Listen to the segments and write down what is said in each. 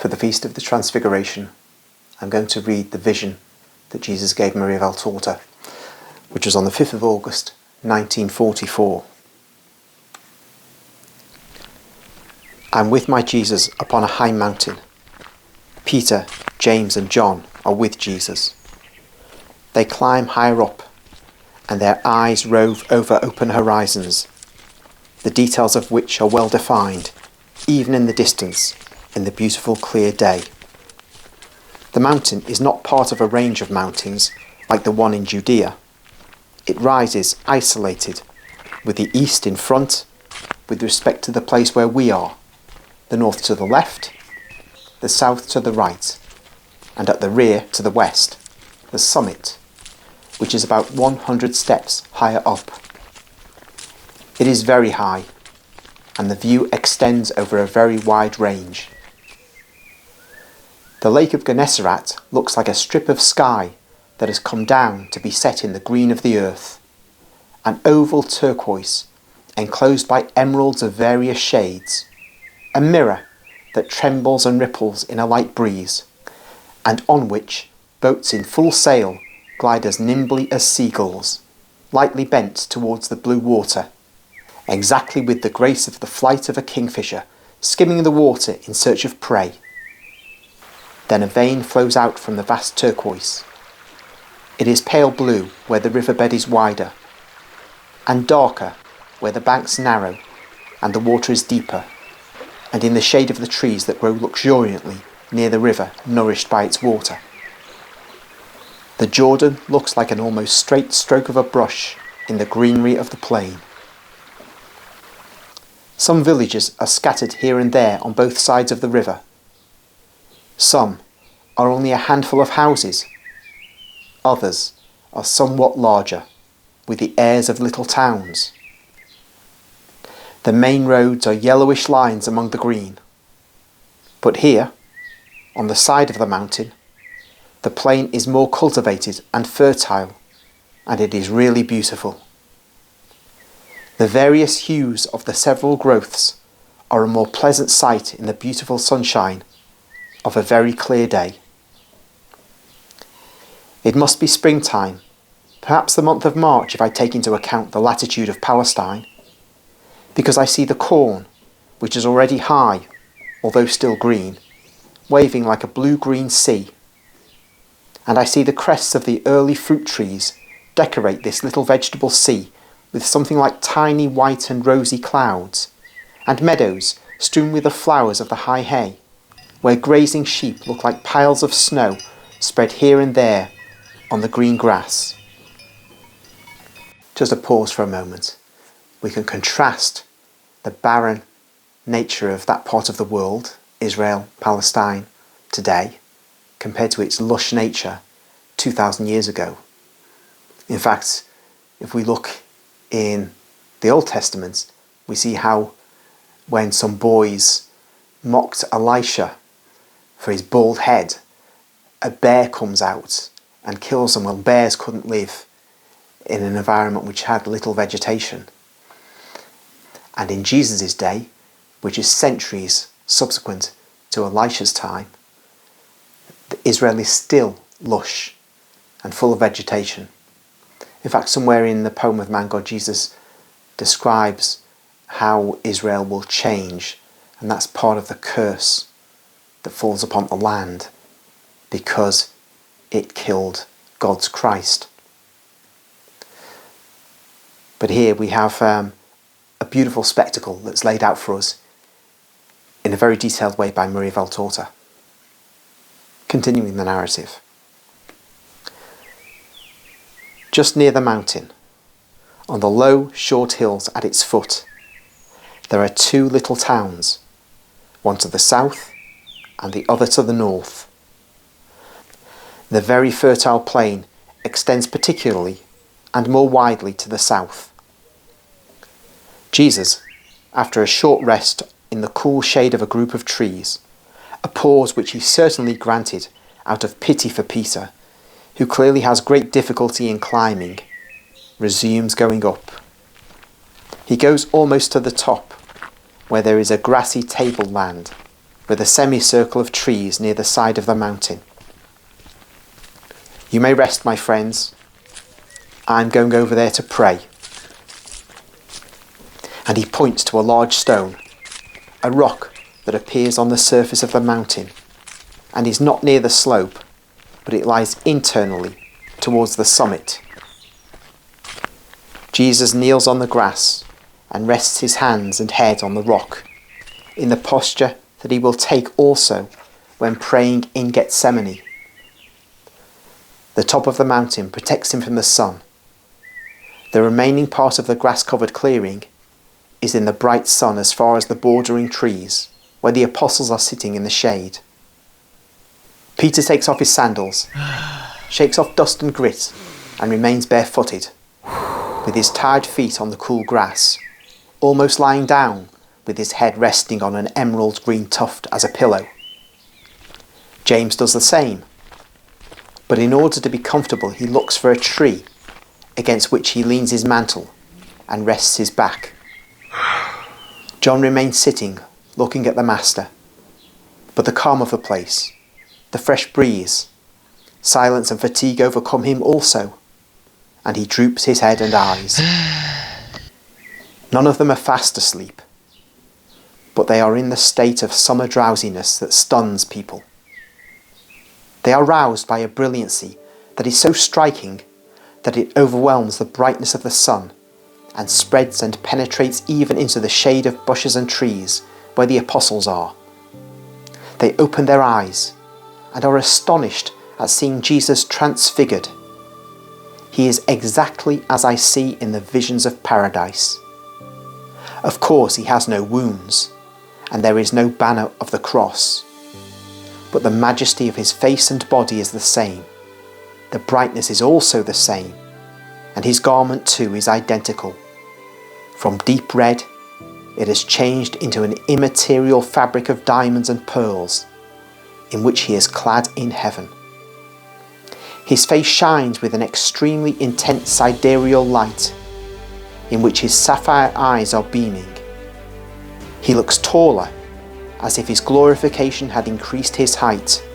For the Feast of the Transfiguration, I'm going to read the vision that Jesus gave Maria Valtorta, which was on the 5th of August 1944. I'm with my Jesus upon a high mountain. Peter, James and John are with Jesus. They climb higher up, and their eyes rove over open horizons, the details of which are well defined, even in the distance, in the beautiful clear day. The mountain is not part of a range of mountains like the one in Judea. It rises isolated, with the east in front, with respect to the place where we are, the north to the left, the south to the right, and at the rear to the west, the summit, which is about 100 steps higher up. It is very high, and the view extends over a very wide range. The Lake of Gennesaret looks like a strip of sky that has come down to be set in the green of the earth, an oval turquoise enclosed by emeralds of various shades, a mirror that trembles and ripples in a light breeze, and on which boats in full sail glide as nimbly as seagulls, lightly bent towards the blue water, exactly with the grace of the flight of a kingfisher skimming the water in search of prey. Then a vein flows out from the vast turquoise. It is pale blue where the riverbed is wider, and darker where the banks narrow and the water is deeper, and in the shade of the trees that grow luxuriantly near the river nourished by its water. The Jordan looks like an almost straight stroke of a brush in the greenery of the plain. Some villages are scattered here and there on both sides of the river. Some are only a handful of houses. Others are somewhat larger, with the airs of little towns. The main roads are yellowish lines among the green. But here, on the side of the mountain, the plain is more cultivated and fertile, and it is really beautiful. The various hues of the several growths are a more pleasant sight in the beautiful sunshine of a very clear day. It must be springtime, perhaps the month of March if I take into account the latitude of Palestine, because I see the corn, which is already high, although still green, waving like a blue-green sea. And I see the crests of the early fruit trees decorate this little vegetable sea with something like tiny white and rosy clouds, and meadows strewn with the flowers of the high hay, where grazing sheep look like piles of snow spread here and there on the green grass. Just a pause for a moment. We can contrast the barren nature of that part of the world, Israel, Palestine, today, compared to its lush nature 2,000 years ago. In fact, if we look in the Old Testament, we see how when some boys mocked Elisha for his bald head, a bear comes out and kills them. Well, bears couldn't live in an environment which had little vegetation. And in Jesus' day, which is centuries subsequent to Elisha's time, Israel is still lush and full of vegetation. In fact, somewhere in the poem of Man, God, Jesus describes how Israel will change, and that's part of the curse that falls upon the land because it killed God's Christ. But here we have a beautiful spectacle that's laid out for us in a very detailed way by Maria Valtorta. Continuing the narrative. Just near the mountain, on the low, short hills at its foot, there are two little towns, one to the south and the other to the north. The very fertile plain extends particularly and more widely to the south. Jesus, after a short rest in the cool shade of a group of trees, a pause which he certainly granted out of pity for Peter, who clearly has great difficulty in climbing, resumes going up. He goes almost to the top, where there is a grassy tableland, with a semicircle of trees near the side of the mountain. You may rest, my friends. I'm going over there to pray. And he points to a large stone, a rock that appears on the surface of the mountain, and is not near the slope, but it lies internally towards the summit. Jesus kneels on the grass and rests his hands and head on the rock, in the posture that he will take also when praying in Gethsemane. The top of the mountain protects him from the sun. The remaining part of the grass-covered clearing is in the bright sun as far as the bordering trees, where the apostles are sitting in the shade. Peter takes off his sandals, shakes off dust and grit, and remains barefooted, with his tired feet on the cool grass, almost lying down with his head resting on an emerald green tuft as a pillow. James does the same, but in order to be comfortable he looks for a tree against which he leans his mantle and rests his back. John remains sitting, looking at the Master, but the calm of the place, the fresh breeze, silence and fatigue overcome him also, and he droops his head and eyes. None of them are fast asleep, but they are in the state of summer drowsiness that stuns people. They are roused by a brilliancy that is so striking that it overwhelms the brightness of the sun and spreads and penetrates even into the shade of bushes and trees where the apostles are. They open their eyes and are astonished at seeing Jesus transfigured. He is exactly as I see in the visions of paradise. Of course, he has no wounds, and there is no banner of the cross. But the majesty of his face and body is the same. The brightness is also the same, and his garment too is identical. From deep red, it has changed into an immaterial fabric of diamonds and pearls, in which he is clad in heaven. His face shines with an extremely intense sidereal light, in which his sapphire eyes are beaming. He looks taller, as if his glorification had increased his height.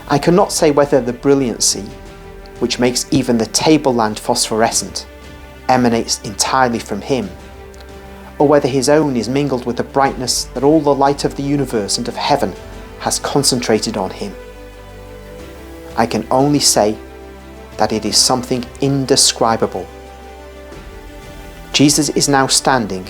I cannot say whether the brilliancy, which makes even the tableland phosphorescent, emanates entirely from him, or whether his own is mingled with the brightness that all the light of the universe and of heaven has concentrated on him. I can only say that it is something indescribable. Jesus is now standing.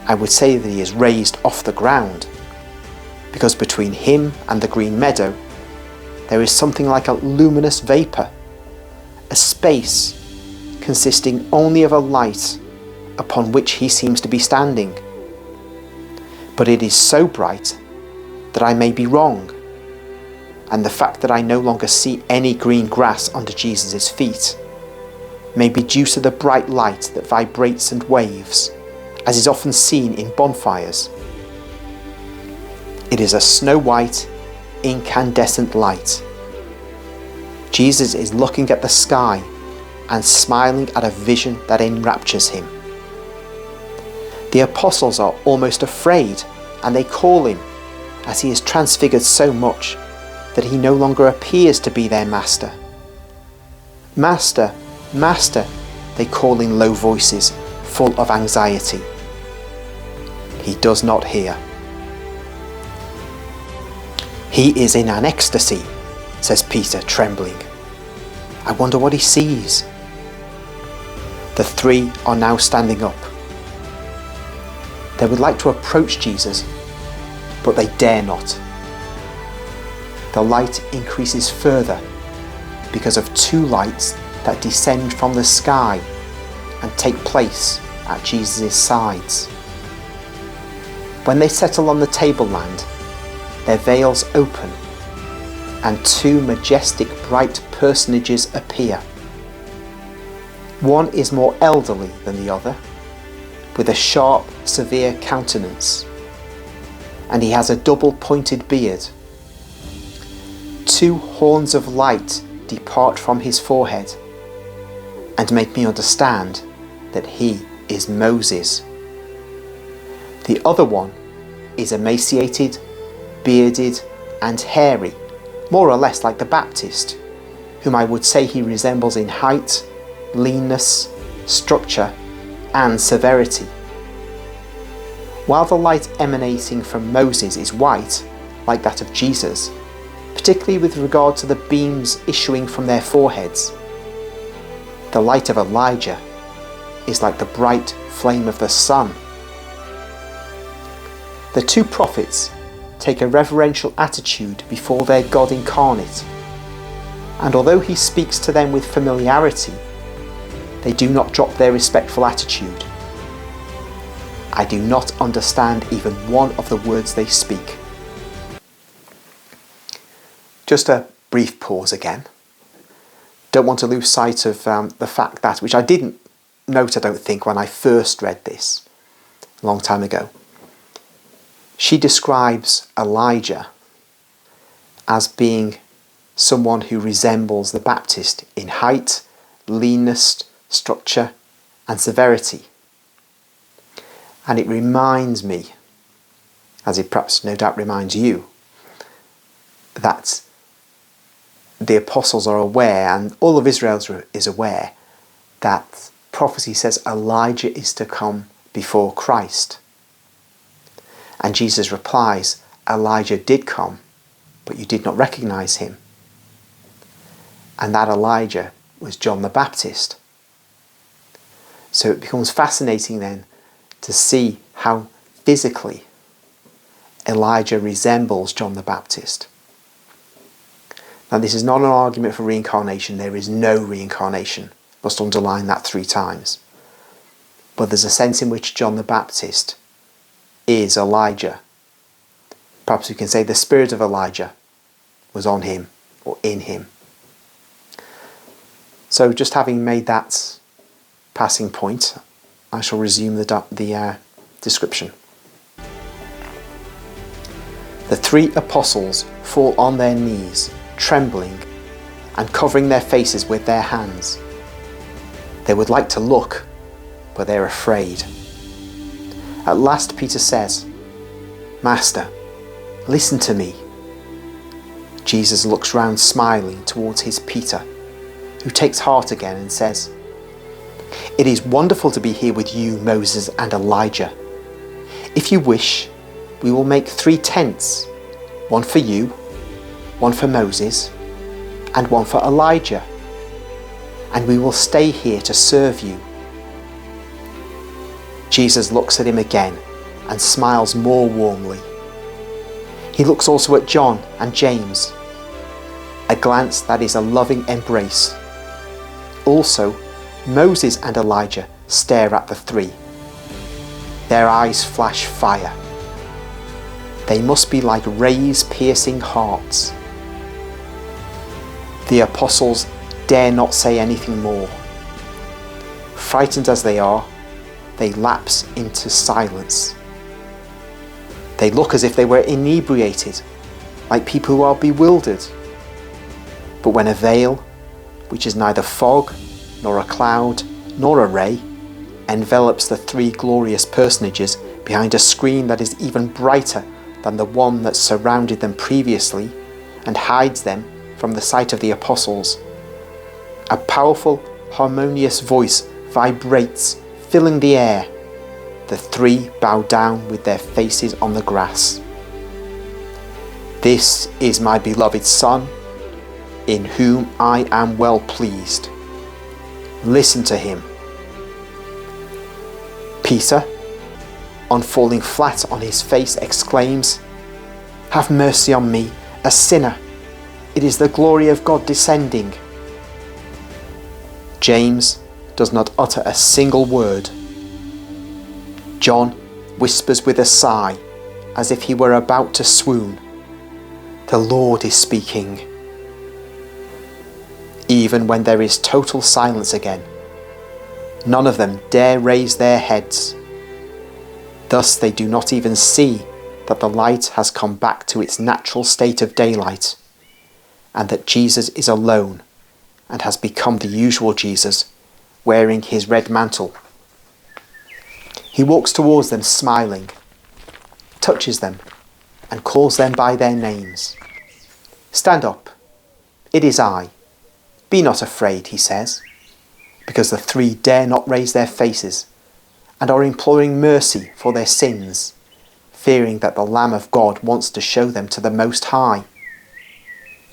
I would say that he is raised off the ground, because between him and the green meadow there is something like a luminous vapour, a space consisting only of a light upon which he seems to be standing. But it is so bright that I may be wrong, and the fact that I no longer see any green grass under Jesus' feet may be due to the bright light that vibrates and waves, as is often seen in bonfires. It is a snow-white, incandescent light. Jesus is looking at the sky and smiling at a vision that enraptures him. The apostles are almost afraid, and they call him, as he is transfigured so much that he no longer appears to be their master. Master, Master, they call in low voices, full of anxiety. He does not hear. He is in an ecstasy, says Peter, trembling. I wonder what he sees. The three are now standing up. They would like to approach Jesus, but they dare not. The light increases further because of two lights that descend from the sky and take place at Jesus' sides. When they settle on the tableland, their veils open and two majestic bright personages appear. One is more elderly than the other, with a sharp, severe countenance, and he has a double-pointed beard. Two horns of light depart from his forehead and make me understand that he is Moses. The other one is emaciated, bearded, and hairy, more or less like the Baptist, whom I would say he resembles in height, leanness, structure, and severity. While the light emanating from Moses is white, like that of Jesus, particularly with regard to the beams issuing from their foreheads, the light of Elijah is like the bright flame of the sun. The two prophets take a reverential attitude before their God incarnate, and although he speaks to them with familiarity, they do not drop their respectful attitude. I do not understand even one of the words they speak. Just a brief pause again. Don't want to lose sight of the fact that, which I didn't note, I don't think, when I first read this a long time ago. She describes Elijah as being someone who resembles the Baptist in height, leanness, structure, and severity. And it reminds me, as it perhaps no doubt reminds you, that the apostles are aware, and all of Israel is aware, that prophecy says Elijah is to come before Christ. And Jesus replies, Elijah did come, but you did not recognize him. And that Elijah was John the Baptist. So it becomes fascinating then to see how physically Elijah resembles John the Baptist. Now, this is not an argument for reincarnation. There is no reincarnation. Must underline that 3 times. But there's a sense in which John the Baptist is Elijah. Perhaps we can say the spirit of Elijah was on him or in him. So just having made that passing point, I shall resume the description. The 3 apostles fall on their knees, trembling and covering their faces with their hands. They would like to look, but they're afraid. At last Peter says, Master, listen to me. Jesus looks round smiling towards his Peter, who takes heart again and says, It is wonderful to be here with you, Moses and Elijah. If you wish, we will make 3 tents, one for you, one for Moses, and one for Elijah, and we will stay here to serve you. Jesus looks at him again and smiles more warmly. He looks also at John and James, a glance that is a loving embrace. Also, Moses and Elijah stare at the 3. Their eyes flash fire. They must be like rays piercing hearts. The apostles dare not say anything more. Frightened as they are, they lapse into silence. They look as if they were inebriated, like people who are bewildered. But when a veil, which is neither fog, nor a cloud, nor a ray, envelops the 3 glorious personages behind a screen that is even brighter than the one that surrounded them previously and hides them from the sight of the apostles, a powerful, harmonious voice vibrates, filling the air. The 3 bow down with their faces on the grass. This is my beloved Son, in whom I am well pleased. Listen to him. Peter, on falling flat on his face, exclaims, Have mercy on me, a sinner. It is the glory of God descending. James does not utter a single word. John whispers with a sigh, as if he were about to swoon, The Lord is speaking. Even when there is total silence again, none of them dare raise their heads. Thus they do not even see that the light has come back to its natural state of daylight, and that Jesus is alone and has become the usual Jesus, wearing his red mantle. He walks towards them smiling, touches them, and calls them by their names. "Stand up, it is I. Be not afraid," he says, because the three dare not raise their faces and are imploring mercy for their sins, fearing that the Lamb of God wants to show them to the Most High.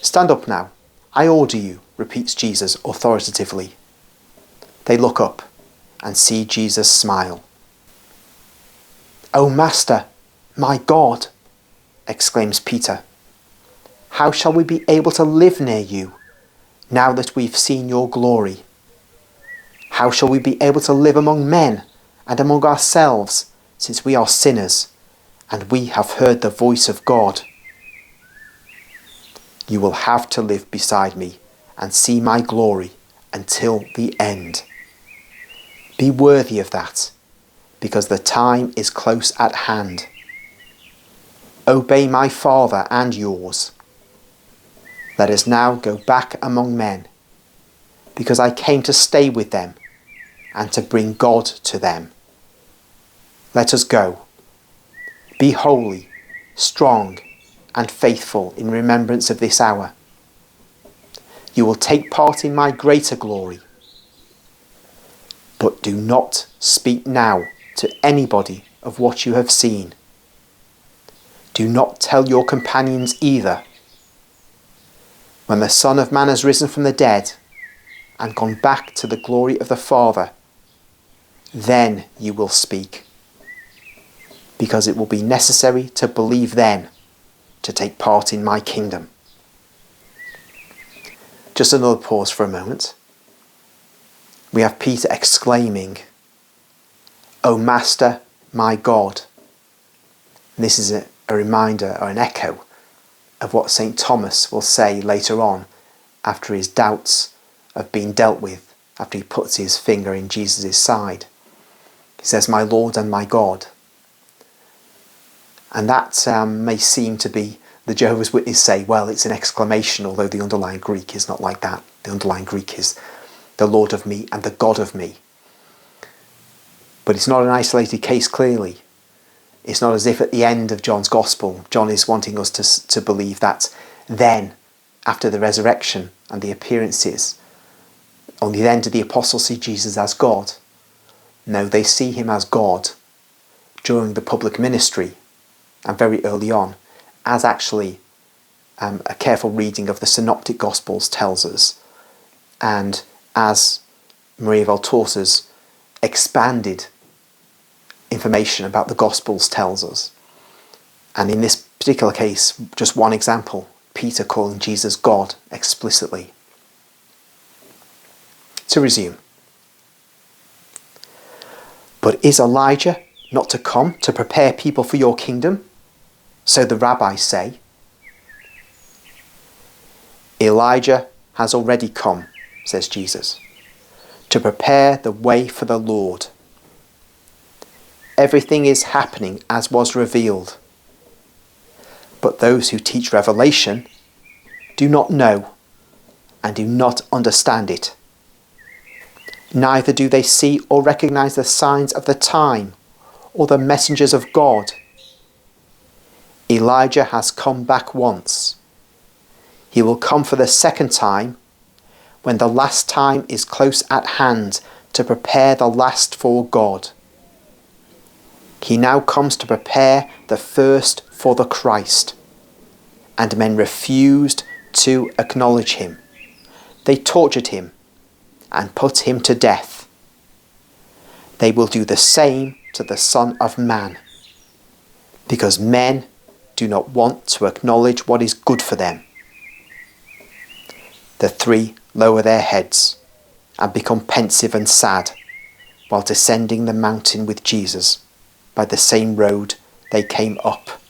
"Stand up now, I order you," repeats Jesus authoritatively. They look up and see Jesus smile. "O Master, my God," exclaims Peter, "how shall we be able to live near you now that we've seen your glory? How shall we be able to live among men and among ourselves, since we are sinners and we have heard the voice of God? You will have to live beside me and see my glory until the end. Be worthy of that, because the time is close at hand. Obey my Father and yours. Let us now go back among men, because I came to stay with them and to bring God to them. Let us go. Be holy, strong, and faithful in remembrance of this hour. You will take part in my greater glory. But do not speak now to anybody of what you have seen. Do not tell your companions either. When the Son of Man has risen from the dead and gone back to the glory of the Father, then you will speak, because it will be necessary to believe then to take part in my kingdom." Just another pause for a moment. We have Peter exclaiming, "O Master, my God." And this is a reminder or an echo of what St. Thomas will say later on after his doubts have been dealt with, after he puts his finger in Jesus' side. He says, "My Lord and my God." And that may seem to be, the Jehovah's Witnesses say, well, it's an exclamation, although the underlying Greek is not like that. The underlying Greek is the Lord of me and the God of me. But it's not an isolated case, clearly. It's not as if at the end of John's Gospel, John is wanting us to believe that then, after the resurrection and the appearances, only then do the apostles see Jesus as God. No, they see him as God during the public ministry and very early on, as actually a careful reading of the Synoptic Gospels tells us, and as Maria Valtorta's expanded information about the Gospels tells us. And in this particular case, just one example, Peter calling Jesus God explicitly. To resume. "But is Elijah not to come to prepare people for your kingdom? So the rabbis say." "Elijah has already come," says Jesus, "to prepare the way for the Lord. Everything is happening as was revealed. But those who teach revelation do not know and do not understand it. Neither do they see or recognize the signs of the time or the messengers of God. Elijah has come back once. He will come for the second time, when the last time is close at hand, to prepare the last for God. He now comes to prepare the first for the Christ, and men refused to acknowledge him. They tortured him and put him to death. They will do the same to the Son of Man, because men do not want to acknowledge what is good for them." The three lower their heads and become pensive and sad while descending the mountain with Jesus by the same road they came up.